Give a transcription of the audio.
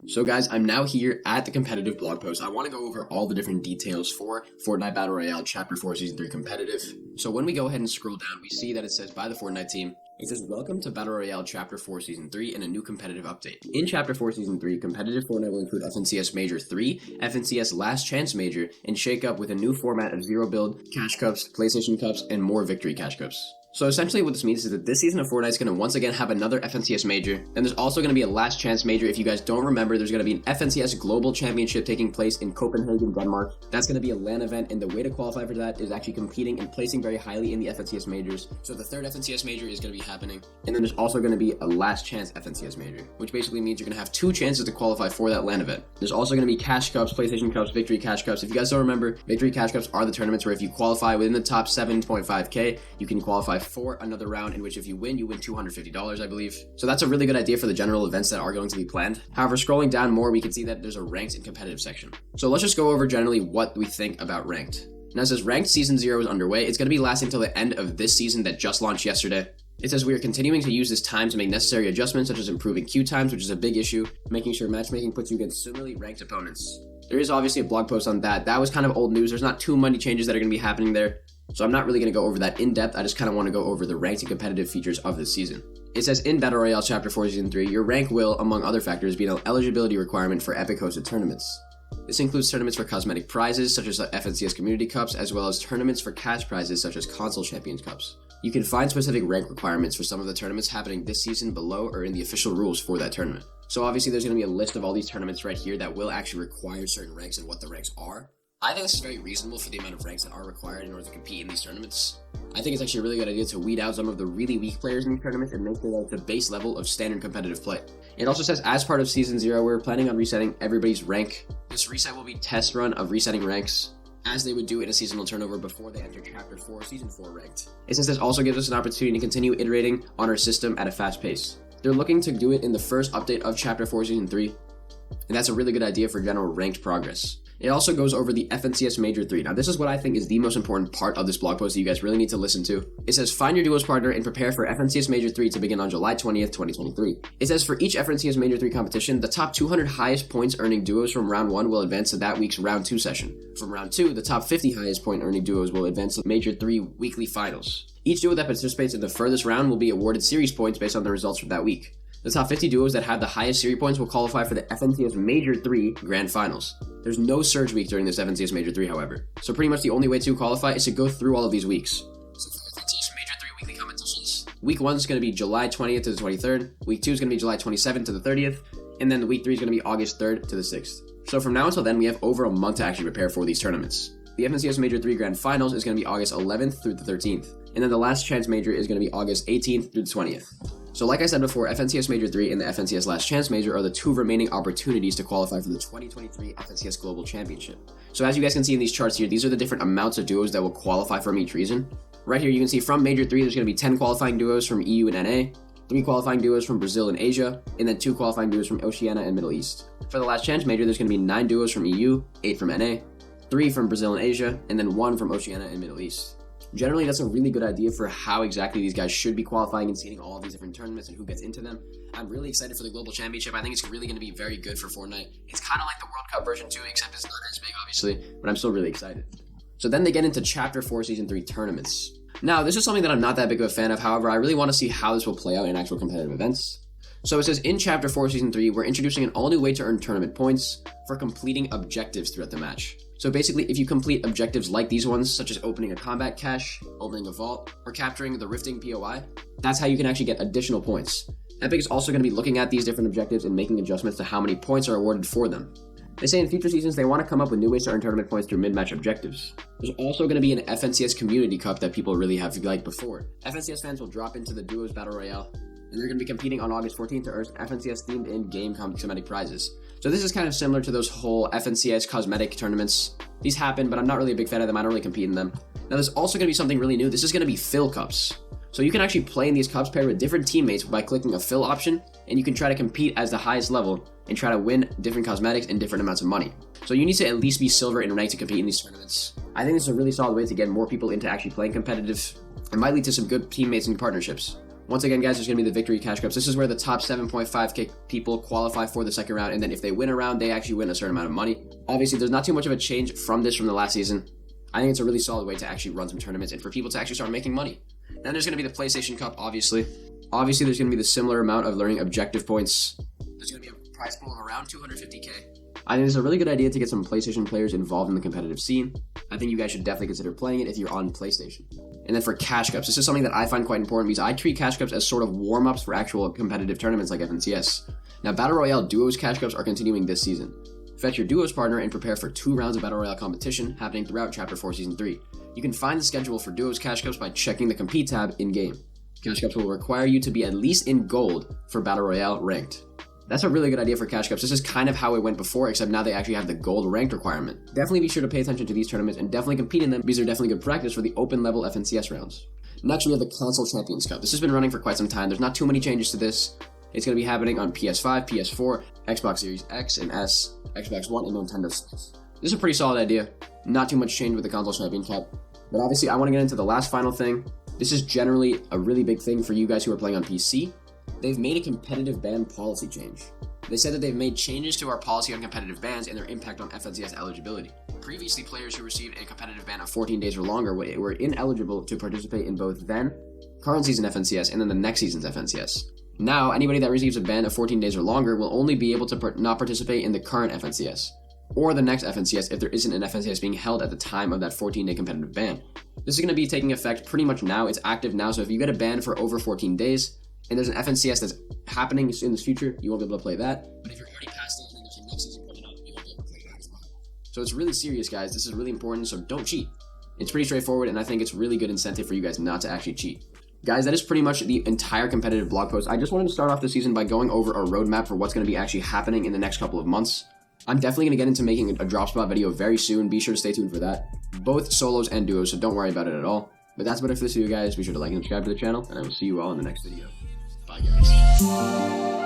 So guys, I'm now here at the competitive blog post. I want to go over all the different details for Fortnite Battle Royale Chapter 4 Season 3 competitive. So when we go ahead and scroll down, we see that it says by the Fortnite team, it says welcome to Battle Royale Chapter 4 Season 3 and a new competitive update. In Chapter 4 Season 3, competitive Fortnite will include FNCS Major 3, FNCS Last Chance Major, and Shake Up with a new format of Zero Build, Cash Cups, PlayStation Cups, and more Victory Cash Cups. So essentially what this means is that this season of Fortnite is going to once again have another FNCS Major, and there's also going to be a Last Chance Major. If you guys don't remember, there's going to be an FNCS Global Championship taking place in Copenhagen, Denmark. That's going to be a LAN event, and the way to qualify for that is actually competing and placing very highly in the FNCS Majors. So the third FNCS Major is going to be happening, and then there's also going to be a Last Chance FNCS Major, which basically means you're going to have 2 chances to qualify for that LAN event. There's also going to be Cash Cups, PlayStation Cups, Victory Cash Cups. If you guys don't remember, Victory Cash Cups are the tournaments where if you qualify within the top 7.5k, you can qualify for another round in which if you win $250, I believe. So that's a really good idea for the general events that are going to be planned. However, scrolling down more, we can see that there's a ranked and competitive section. So let's just go over generally what we think about ranked. Now it says ranked season 0 is underway. It's going to be lasting until the end of this season that just launched yesterday. It says we are continuing to use this time to make necessary adjustments such as improving queue times, which is a big issue, making sure matchmaking puts you against similarly ranked opponents. There is obviously a blog post on that. That was kind of old news. There's not too many changes that are going to be happening there. So I'm not really going to go over that in depth. I just kind of want to go over the ranked and competitive features of this season. It says in Battle Royale Chapter 4 Season 3, your rank will, among other factors, be an eligibility requirement for Epic hosted tournaments. This includes tournaments for cosmetic prizes such as the FNCS Community Cups, as well as tournaments for cash prizes such as Console Champions Cups. You can find specific rank requirements for some of the tournaments happening this season below or in the official rules for that tournament. So obviously there's going to be a list of all these tournaments right here that will actually require certain ranks and what the ranks are. I think this is very reasonable for the amount of ranks that are required in order to compete in these tournaments. I think it's actually a really good idea to weed out some of the really weak players in these tournaments and make sure that it's the base level of standard competitive play. It also says as part of Season 0, we're planning on resetting everybody's rank. This reset will be a test run of resetting ranks, as they would do in a seasonal turnover before they enter Chapter 4 Season 4 ranked. It says this also gives us an opportunity to continue iterating on our system at a fast pace. They're looking to do it in the first update of Chapter 4 Season 3, and that's a really good idea for general ranked progress. It also goes over the FNCS Major 3. Now this is what I think is the most important part of this blog post that you guys really need to listen to. It says find your duos partner and prepare for FNCS Major 3 to begin on July 20th, 2023. It says for each FNCS Major 3 competition, the top 200 highest points earning duos from round 1 will advance to that week's round 2 session. From round 2, the top 50 highest point earning duos will advance to Major 3 weekly finals. Each duo that participates in the furthest round will be awarded series points based on the results from that week. The top 50 duos that have the highest series points will qualify for the FNCS Major 3 Grand Finals. There's no surge week during this FNCS Major 3, however. So pretty much the only way to qualify is to go through all of these weeks. So for FNCS Major 3 weekly competitions, week 1 is going to be July 20th to the 23rd, week 2 is going to be July 27th to the 30th, and then the week 3 is going to be August 3rd to the 6th. So from now until then, we have over a month to actually prepare for these tournaments. The FNCS Major 3 Grand Finals is going to be August 11th through the 13th, and then the Last Chance Major is going to be August 18th through the 20th. So like I said before, FNCS Major 3 and the FNCS Last Chance Major are the 2 remaining opportunities to qualify for the 2023 FNCS Global Championship. So as you guys can see in these charts here, these are the different amounts of duos that will qualify from each region. Right here you can see from Major 3 there's going to be 10 qualifying duos from EU and NA, 3 qualifying duos from Brazil and Asia, and then 2 qualifying duos from Oceania and Middle East. For the Last Chance Major there's going to be 9 duos from EU, 8 from NA, 3 from Brazil and Asia, and then 1 from Oceania and Middle East. Generally, that's a really good idea for how exactly these guys should be qualifying and seeding all of these different tournaments and who gets into them. I'm really excited for the Global Championship. I think it's really going to be very good for Fortnite. It's kind of like the World Cup version too, except it's not as big, obviously, but I'm still really excited. So then they get into Chapter 4 Season 3 tournaments. Now, this is something that I'm not that big of a fan of. However, I really want to see how this will play out in actual competitive events. So it says in Chapter 4 Season 3, we're introducing an all-new way to earn tournament points for completing objectives throughout the match. So basically, if you complete objectives like these ones, such as opening a combat cache, opening a vault, or capturing the rifting POI, that's how you can actually get additional points. Epic is also going to be looking at these different objectives and making adjustments to how many points are awarded for them. They say in future seasons they want to come up with new ways to earn tournament points through mid-match objectives. There's also going to be an FNCS Community Cup that people really have liked before. FNCS fans will drop into the Duos Battle Royale, and they're going to be competing on August 14th to earn FNCS themed in-game cosmetic prizes. So this is kind of similar to those whole FNCS cosmetic tournaments. These happen, but I'm not really a big fan of them. I don't really compete in them. Now there's also going to be something really new. This is going to be fill cups. So you can actually play in these cups paired with different teammates by clicking a fill option, and you can try to compete as the highest level and try to win different cosmetics and different amounts of money. So you need to at least be silver in rank to compete in these tournaments. I think this is a really solid way to get more people into actually playing competitive. It might lead to some good teammates and partnerships. Once again, guys, there's going to be the victory cash cups. This is where the top 7.5k people qualify for the second round, and then if they win a round, they actually win a certain amount of money. Obviously, there's not too much of a change from this from the last season. I think it's a really solid way to actually run some tournaments and for people to actually start making money. Then there's going to be the PlayStation Cup, obviously. Obviously, there's going to be the similar amount of learning objective points. There's going to be a prize pool of around 250k. I think it's a really good idea to get some PlayStation players involved in the competitive scene. I think you guys should definitely consider playing it if you're on PlayStation. And then for cash cups, this is something that I find quite important because I treat cash cups as sort of warm-ups for actual competitive tournaments like FNCS. Now, Battle Royale Duos cash cups are continuing this season. Fetch your Duos partner and prepare for 2 rounds of Battle Royale competition happening throughout Chapter 4 Season 3. You can find the schedule for Duos cash cups by checking the Compete tab in-game. Cash cups will require you to be at least in gold for Battle Royale ranked. That's a really good idea for cash cups. This is kind of how it went before, except now they actually have the gold ranked requirement. Definitely be sure to pay attention to these tournaments and definitely compete in them because they're definitely good practice for the open level FNCS rounds. Next, we have the Console Champions Cup. This has been running for quite some time. There's not too many changes to this. It's going to be happening on PS5, PS4, Xbox Series X and S, Xbox One, and Nintendo Switch. This is a pretty solid idea. Not too much change with the Console Champion Cup. But obviously, I want to get into the last final thing. This is generally a really big thing for you guys who are playing on PC. They've made a competitive ban policy change. They said that they've made changes to our policy on competitive bans and their impact on FNCS eligibility. Previously, players who received a competitive ban of 14 days or longer were ineligible to participate in both then, current season FNCS, and then the next season's FNCS. Now, anybody that receives a ban of 14 days or longer will only be able to not participate in the current FNCS, or the next FNCS if there isn't an FNCS being held at the time of that 14-day competitive ban. This is going to be taking effect pretty much now. It's active now, so if you get a ban for over 14 days, and there's an FNCS that's happening in the future, you won't be able to play that. But if you're already past it and there's a next season coming up, you won't be able to play that as well. So it's really serious, guys. This is really important, so don't cheat. It's pretty straightforward, and I think it's really good incentive for you guys not to actually cheat. Guys, that is pretty much the entire competitive blog post. I just wanted to start off the season by going over a roadmap for what's going to be actually happening in the next couple of months. I'm definitely going to get into making a drop spot video very soon. Be sure to stay tuned for that. Both solos and duos, so don't worry about it at all. But that's about it for this video, guys. Be sure to like and subscribe to the channel, and I will see you all in the next video. Bye, guys.